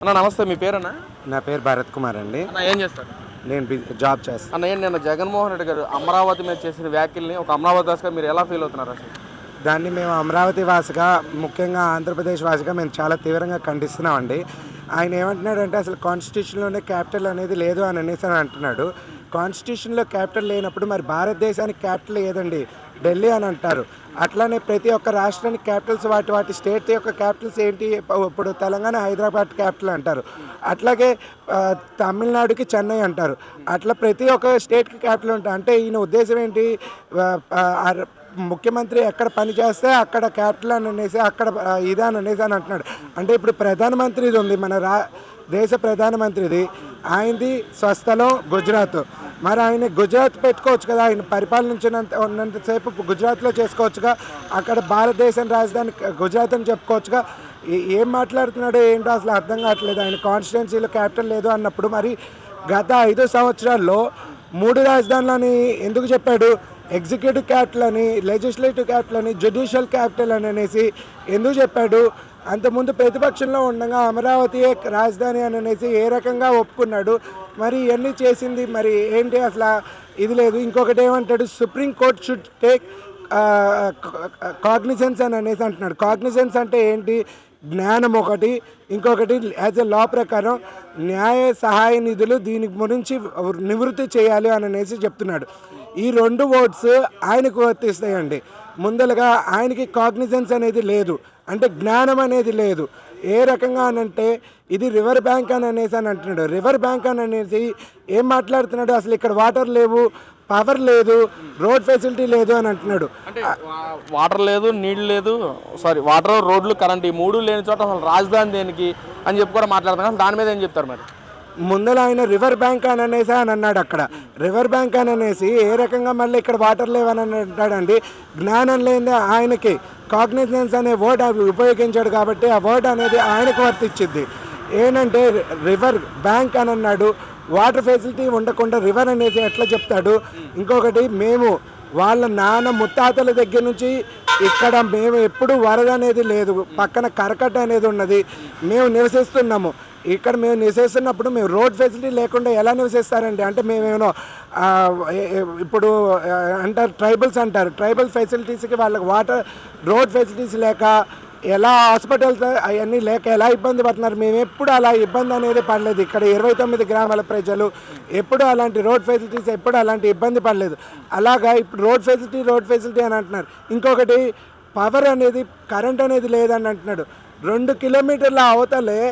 అన్న నమస్తే, మీ పేరన్నా? నా పేరు భరత్ కుమార్ అండి. అన్న ఏం చేస్తారు? నేను జాబ్ చేస్తాను. అన్న ఏంటి, నిన్న జగన్మోహన్ రెడ్డి గారు అమరావతి మీద చేసిన వ్యాఖ్యల్ని ఒక అమరావతి వాసిగా మీరు ఎలా ఫీల్ అవుతున్నారు అసలు? దాన్ని మేము అమరావతి వాసిగా, ముఖ్యంగా ఆంధ్రప్రదేశ్ వాసిగా మేము చాలా తీవ్రంగా ఖండిస్తున్నామండి. ఆయన ఏమంటున్నాడంటే అసలు కాన్స్టిట్యూషన్లోనే క్యాపిటల్ అనేది లేదు అని అంటున్నాడు. కాన్స్టిట్యూషన్లో క్యాపిటల్ లేనప్పుడు మరి భారతదేశానికి క్యాపిటల్ ఏదండి? ఢిల్లీ అని అంటారు. అట్లానే ప్రతి ఒక్క రాష్ట్రానికి క్యాపిటల్స్ వాటి స్టేట్ యొక్క క్యాపిటల్స్ ఏంటి? ఇప్పుడు తెలంగాణ హైదరాబాద్ క్యాపిటల్ అంటారు, అట్లాగే తమిళనాడుకి చెన్నై అంటారు. అట్లా ప్రతి ఒక్క స్టేట్కి క్యాపిటల్ ఉంటాయి. అంటే ఈయన ఉద్దేశం ఏంటి? ముఖ్యమంత్రి ఎక్కడ పని చేస్తే అక్కడ క్యాపిటల్ అని అనేసి, అక్కడ ఇదని అనేసి అని అంటున్నాడు. అంటే ఇప్పుడు ప్రధానమంత్రిది ఉంది, మన దేశ ప్రధానమంత్రిది, ఆయనది స్వస్థలం గుజరాత్. మరి ఆయన గుజరాత్ పెట్టుకోవచ్చు కదా, ఆయన ఉన్నంతసేపు గుజరాత్లో చేసుకోవచ్చుగా, అక్కడ భారతదేశం రాజధాని గుజరాత్ అని చెప్పుకోవచ్చుగా. ఏం మాట్లాడుతున్నాడో ఏంటో అసలు అర్థం కావట్లేదు. ఆయన కాన్స్టిట్యున్సీలో క్యాపిటల్ లేదు అన్నప్పుడు మరి గత 5 సంవత్సరాల్లో 3 రాజధానులని ఎందుకు చెప్పాడు? ఎగ్జిక్యూటివ్ క్యాపిటల్ అని, లెజిస్లేటివ్ క్యాపిటల్ అని, జ్యుడిషియల్ క్యాపిటల్ అని అనేసి ఎందుకు చెప్పాడు? అంతకుముందు ప్రతిపక్షంలో ఉండగా అమరావతి రాజధాని అని అనేసి ఏ రకంగా ఒప్పుకున్నాడు? మరి ఇవన్నీ చేసింది మరి ఏంటి? అసలు ఇది లేదు. ఇంకొకటి ఏమంటాడు? సుప్రీంకోర్టు షుడ్ టేక్ కాగ్నిజెన్స్ అని అనేసి అంటున్నాడు. కాగ్నిజెన్స్ అంటే ఏంటి? జ్ఞానం ఒకటి, ఇంకొకటి యాజ్ ఎ లా ప్రకారం న్యాయ సహాయ నిధులు దీని గురించి నివృత్తి చేయాలి అని అనేసి చెప్తున్నాడు. ఈ 2 వర్డ్స్ ఆయనకు వర్తిస్తాయండి. ముందలుగా ఆయనకి కాగ్నిజెన్స్ అనేది లేదు, అంటే జ్ఞానం అనేది లేదు. ఏ రకంగా అనంటే ఇది రివర్ బ్యాంక్ అని అనేసి అని అంటున్నాడు. రివర్ బ్యాంక్ అని అనేసి ఏం మాట్లాడుతున్నాడు? అసలు ఇక్కడ వాటర్ లేవు, పవర్ లేదు, రోడ్ ఫెసిలిటీ లేదు అని అంటున్నాడు. అంటే వాటర్ లేదు, నీళ్ళు లేదు, వాటర్, రోడ్లు, కరెంట్ ఈ 3 లేని చోట అసలు రాజధాని దేనికి అని చెప్పి కూడా మాట్లాడుతున్నారు. దాని మీద ఏం చెప్తారు మరి? ముందర ఆయన రివర్ బ్యాంక్ అని అనేసి అని అన్నాడు. అక్కడ రివర్ బ్యాంక్ అని అనేసి ఏ రకంగా మళ్ళీ ఇక్కడ వాటర్ లేవని అంటాడండి. జ్ఞానం లేని ఆయనకి కాగ్నిజెన్స్ అనే వర్డ్ ఉపయోగించాడు కాబట్టి ఆ వర్డ్ అనేది ఆయనకు వర్తించింది. ఏంటంటే రివర్ బ్యాంక్ అని అన్నాడు. వాటర్ ఫెసిలిటీ ఉండకుండా రివర్ అనేసి ఎట్లా చెప్తాడు? ఇంకొకటి, మేము వాళ్ళ నాన్న ముత్తాతల దగ్గర నుంచి ఇక్కడ మేము ఎప్పుడు వరద అనేది లేదు, పక్కన కరకట్ట అనేది ఉన్నది, మేము నివసిస్తున్నాము. ఇక్కడ మేము నివసిస్తున్నప్పుడు మేము రోడ్ ఫెసిలిటీ లేకుండా ఎలా నివసిస్తారండి? అంటే మేమేమో ఇప్పుడు అంటారు ట్రైబల్స్ అంటారు, ట్రైబల్ ఫెసిలిటీస్కి వాళ్ళకి వాటర్, రోడ్ ఫెసిలిటీస్ లేక ఎలా హాస్పిటల్స్ అవన్నీ లేక ఎలా ఇబ్బంది పడుతున్నారు. మేము ఎప్పుడు అలా ఇబ్బంది అనేది పడలేదు. ఇక్కడ 29 గ్రామాల ప్రజలు ఎప్పుడు అలాంటి రోడ్ ఫెసిలిటీస్ ఎప్పుడు అలాంటి ఇబ్బంది పడలేదు. అలాగా ఇప్పుడు రోడ్ ఫెసిలిటీ అని అంటున్నారు. ఇంకొకటి, పవర్ అనేది, కరెంట్ అనేది లేదని అంటున్నాడు. 2 కిలోమీటర్ల అవతలే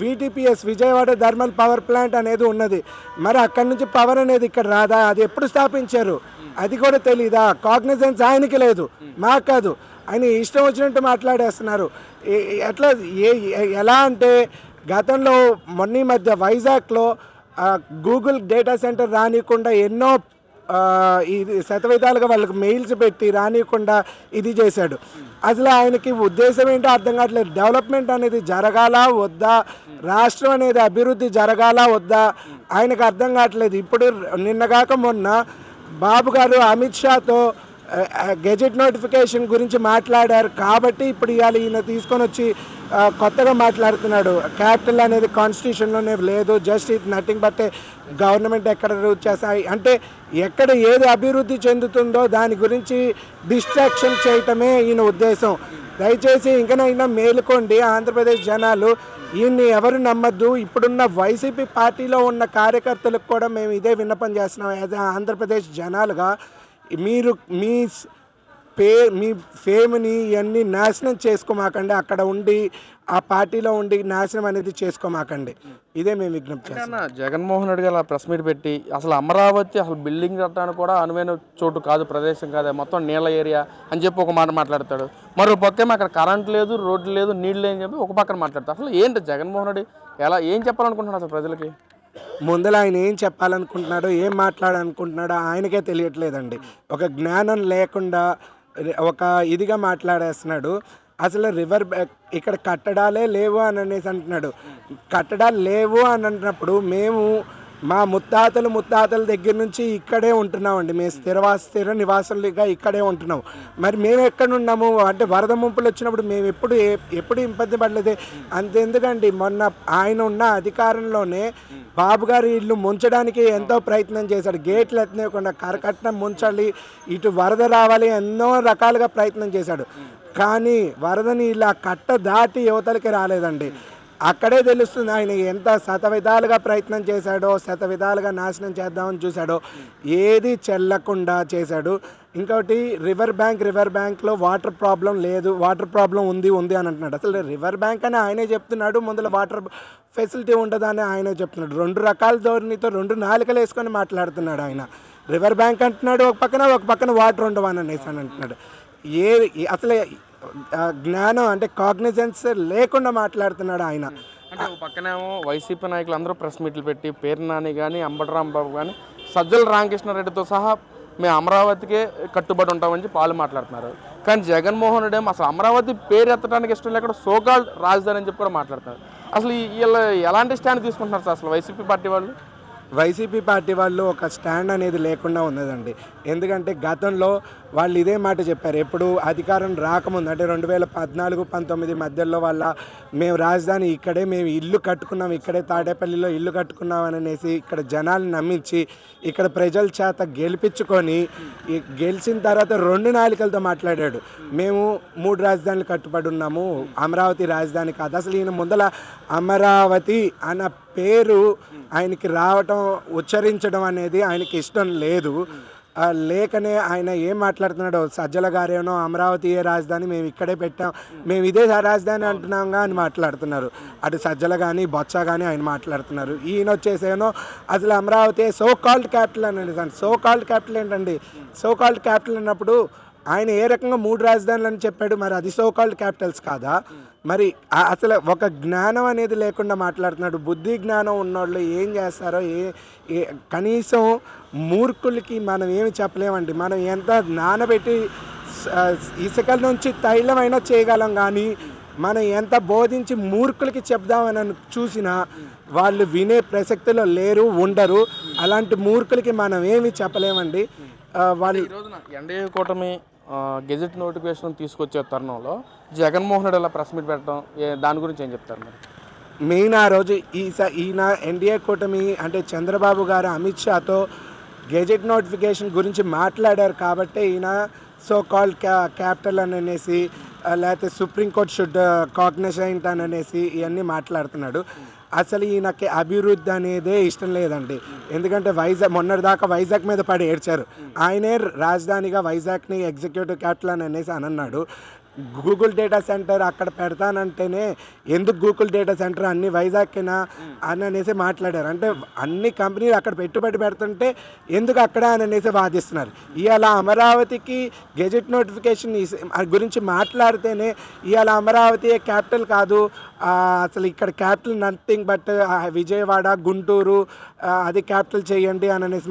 VTPS Vijayawada thermal power plant అనేది ఉన్నది. మరి అక్కడి నుంచి పవర్ అనేది ఇక్కడ రాదా? అది ఎప్పుడు స్థాపించారు? అది కూడా తెలీదా? కాగ్నిజెన్స్ ఆయనకి లేదు, మాకు కాదు. ఆయన ఇష్టం వచ్చినట్టు మాట్లాడేస్తున్నారు. ఎట్లా ఎలా అంటే గతంలో మొన్న మధ్య వైజాగ్లో గూగుల్ డేటా సెంటర్ రానియకుండా ఎన్నో ఇది శతవిధాలుగా వాళ్ళకి మెయిల్స్ పెట్టి రానియకుండా ఇది చేశాడు. అసలు ఆయనకి ఉద్దేశం ఏంటో అర్థం కావట్లేదు. డెవలప్మెంట్ అనేది జరగాలా వద్దా, రాష్ట్రం అనేది అభివృద్ధి జరగాలా వద్దా ఆయనకు అర్థం కావట్లేదు. ఇప్పుడు నిన్నగాక మొన్న బాబు గారు అమిత్ షాతో గెజెట్ నోటిఫికేషన్ గురించి మాట్లాడారు కాబట్టి ఇప్పుడు ఇవాళ ఈయన తీసుకొని వచ్చి కొత్తగా మాట్లాడుతున్నాడు. క్యాపిటల్ అనేది కాన్స్టిట్యూషన్లోనే లేదు, just it nothing but government ఎక్కడ రూట్ చేస్తాయి అంటే ఎక్కడ ఏది అభివృద్ధి చెందుతుందో దాని గురించి డిస్ట్రాక్షన్ చేయటమే ఈయన ఉద్దేశం. దయచేసి ఇంకనైనా మేలుకోండి ఆంధ్రప్రదేశ్ జనాలు. ఈయన్ని ఎవరు నమ్మద్దు. ఇప్పుడున్న వైసీపీ పార్టీలో ఉన్న కార్యకర్తలకు కూడా మేము ఇదే విన్నపం చేస్తున్నాం. యాజ్ ఆంధ్రప్రదేశ్ జనాలుగా మీరు మీ ఫేమ్ని ఇవన్నీ నాశనం చేసుకోమాకండి. అక్కడ ఉండి ఆ పార్టీలో ఉండి నాశనం అనేది చేసుకోమాకండి. ఇదే మేము విజ్ఞప్తి చేస్తాం. జగన్మోహన్ రెడ్డి గారు ప్రెస్ మీట్ పెట్టి అసలు అమరావతి అసలు బిల్డింగ్ కట్టడానికి కూడా అనువైన చోటు కాదు, ప్రదేశం కాదు, మొత్తం నీళ్ళ ఏరియా అని చెప్పి ఒక మాట మాట్లాడతాడు. మరో పక్కేమో అక్కడ కరెంట్ లేదు, రోడ్లు లేదు, నీళ్ళు లేని చెప్పి ఒక పక్కన మాట్లాడతాడు. అసలు ఏంటి జగన్మోహన్ రెడ్డి ఏం చెప్పాలనుకుంటున్నాడు అసలు ప్రజలకి? ముందర ఆయన ఏం చెప్పాలనుకుంటున్నాడో, ఏం మాట్లాడాలనుకుంటున్నాడో ఆయనకే తెలియట్లేదండి. ఒక జ్ఞానం లేకుండా ఒక ఇదిగా మాట్లాడేస్తున్నాడు. అసలు రివర్ ఇక్కడ కట్టడాలే లేవు అని అనేసి అంటున్నాడు. కట్టడాలు లేవు అని అంటున్నప్పుడు మేము మా ముత్తాతల దగ్గర నుంచి ఇక్కడే ఉంటున్నామండి. మేము స్థిర నివాసులుగా ఇక్కడే ఉంటున్నాం. మరి మేము ఎక్కడ ఉన్నాము అంటే వరద ముంపులు వచ్చినప్పుడు మేము ఎప్పుడు ఇబ్బంది పడలేదే. అంతెందుకండి, మొన్న ఆయన ఉన్న అధికారంలోనే బాబు గారి ఇల్లు ముంచడానికి ఎంతో ప్రయత్నం చేశాడు. గేట్లు ఎత్తనేయకుండా కరకట్నం ముంచాలి, ఇటు వరద రావాలి, ఎన్నో రకాలుగా ప్రయత్నం చేశాడు. కానీ వరదని ఇలా కట్ట దాటి యువతలకి రాలేదండి. అక్కడే తెలుస్తుంది ఆయన ఎంత శతవిధాలుగా ప్రయత్నం చేశాడో, శతవిధాలుగా నాశనం చేద్దామని చూశాడో, ఏది చెల్లకుండా చేశాడు. ఇంకోటి రివర్ బ్యాంక్లో వాటర్ ప్రాబ్లం లేదు, వాటర్ ప్రాబ్లం ఉంది అని అంటున్నాడు. అసలు రివర్ బ్యాంక్ అని ఆయనే చెప్తున్నాడు, ముందులో వాటర్ ఫెసిలిటీ ఉండదని ఆయనే చెప్తున్నాడు. రెండు రకాల ధోరణితో రెండు నాలుకలు వేసుకొని మాట్లాడుతున్నాడు ఆయన. రివర్ బ్యాంక్ అంటున్నాడు ఒక పక్కన వాటర్ ఉండవని అనేసి అని అంటున్నాడు. అసలు జ్ఞానం అంటే కాగ్నిజెన్స్ లేకుండా మాట్లాడుతున్నాడు ఆయన. అంటే ఒక పక్కనేమో వైసీపీ నాయకులు అందరూ ప్రెస్ మీట్లు పెట్టి పేరు నాని కానీ అంబటి రాంబాబు కానీ సజ్జల రామకృష్ణారెడ్డితో సహా మేము అమరావతికే కట్టుబడి ఉంటామని చెప్పి వాళ్ళు మాట్లాడుతున్నారు. కానీ జగన్మోహన్ రెడ్డి ఏమో అసలు అమరావతి పేరు ఎత్తడానికి ఇష్టం లేకుండా సోకాల్డ్ రాజధాని అని చెప్పి కూడా మాట్లాడుతున్నారు. అసలు వీళ్ళు ఎలాంటి స్టాండ్ తీసుకుంటున్నారు సార్ అసలు వైసీపీ పార్టీ వాళ్ళు ఒక స్టాండ్ అనేది లేకుండా ఉన్నదండి. ఎందుకంటే గతంలో వాళ్ళు ఇదే మాట చెప్పారు. ఎప్పుడు అధికారం రాకముందు అంటే 2014-19 మధ్యలో మేము రాజధాని ఇక్కడే, మేము ఇల్లు కట్టుకున్నాం, ఇక్కడే తాడేపల్లిలో ఇల్లు కట్టుకున్నాం అనేసి ఇక్కడ జనాలను నమ్మించి ఇక్కడ ప్రజల చేత గెలిపించుకొని గెలిచిన తర్వాత 2 నాలుకలతో మాట్లాడాడు. మేము 3 రాజధానులు కట్టుబడి ఉన్నాము, అమరావతి రాజధాని కాదు. అసలు ఈయన ముందల అమరావతి అన్న పేరు ఆయనకి రావటం, ఉచ్చరించడం అనేది ఆయనకి ఇష్టం లేదు. లేకనే ఆయన ఏం మాట్లాడుతున్నాడో, సజ్జల గారేనో అమరావతి రాజధాని మేము ఇక్కడే పెట్టాం, మేము ఇదే రాజధాని అంటున్నాంగా అని మాట్లాడుతున్నారు. అటు సజ్జల కానీ బొత్స కానీ ఆయన మాట్లాడుతున్నారు. ఈయన వచ్చేసేనో అసలు అమరావతి సో కాల్డ్ క్యాపిటల్ అని అనేసి. సో కాల్డ్ క్యాపిటల్ ఏంటండి? సో కాల్డ్ క్యాపిటల్ అన్నప్పుడు ఆయన ఏ రకంగా 3 రాజధానులు అని చెప్పాడు, మరి అది సో కాల్డ్ క్యాపిటల్స్ కాదా? మరి అసలు ఒక జ్ఞానం అనేది లేకుండా మాట్లాడుతున్నాడు. బుద్ధి జ్ఞానం ఉన్నోళ్ళు ఏం చేస్తారో కనీసం మూర్ఖులకి మనం ఏమి చెప్పలేమండి. మనం ఎంత నానబెట్టి ఇసుకల నుంచి తైలమైనా చేయగలం, కానీ మనం ఎంత బోధించి మూర్ఖులకి చెప్దామని చూసినా వాళ్ళు వినే ప్రసక్తిలో లేరు, ఉండరు. అలాంటి మూర్ఖులకి మనం ఏమి చెప్పలేమండి. వాళ్ళు ఈ రోజున ఎన్డీఏ కూటమి గెజెట్ నోటిఫికేషన్ తీసుకొచ్చే తరుణంలో జగన్మోహన్ రెడ్డి అలా ప్రెస్ మీట్ పెట్టడం, దాని గురించి ఏం చెప్తారు మరి? మెయిన్ ఆ రోజు ఈయన ఎన్డీఏ కూటమి అంటే చంద్రబాబు గారు అమిత్ షాతో గెజెట్ నోటిఫికేషన్ గురించి మాట్లాడారు కాబట్టి ఈయన సో కాల్డ్ క్యాపిటల్ అని అనేసి, లేకపోతే సుప్రీంకోర్టు షుడ్ కాగ్నిజెంట్ అని అనేసి ఇవన్నీ మాట్లాడుతున్నాడు. అసలు ఈయనకి అభివృద్ధి అనేదే ఇష్టం లేదండి. ఎందుకంటే మొన్నటిదాకా వైజాగ్ మీద పడి ఏడ్చారు. ఆయనే రాజధానిగా వైజాగ్ని ఎగ్జిక్యూటివ్ క్యాపిటల్ అని అనేసి అన్నాడు. గూగుల్ డేటా సెంటర్ అక్కడ పెడతానంటేనే ఎందుకు గూగుల్ డేటా సెంటర్ అన్ని వైజాగ్కినా అని అనేసి మాట్లాడారు. అంటే అన్ని కంపెనీలు అక్కడ పెట్టుబడి పెడుతుంటే ఎందుకు అక్కడ అని అనేసి వాదిస్తున్నారు. ఇవాళ అమరావతికి గెజెట్ నోటిఫికేషన్ గురించి మాట్లాడితేనే ఇవాళ అమరావతి క్యాపిటల్ కాదు, అసలు ఇక్కడ capital nothing but Vijayawada, Guntur అది క్యాపిటల్ చేయండి అని అనేసి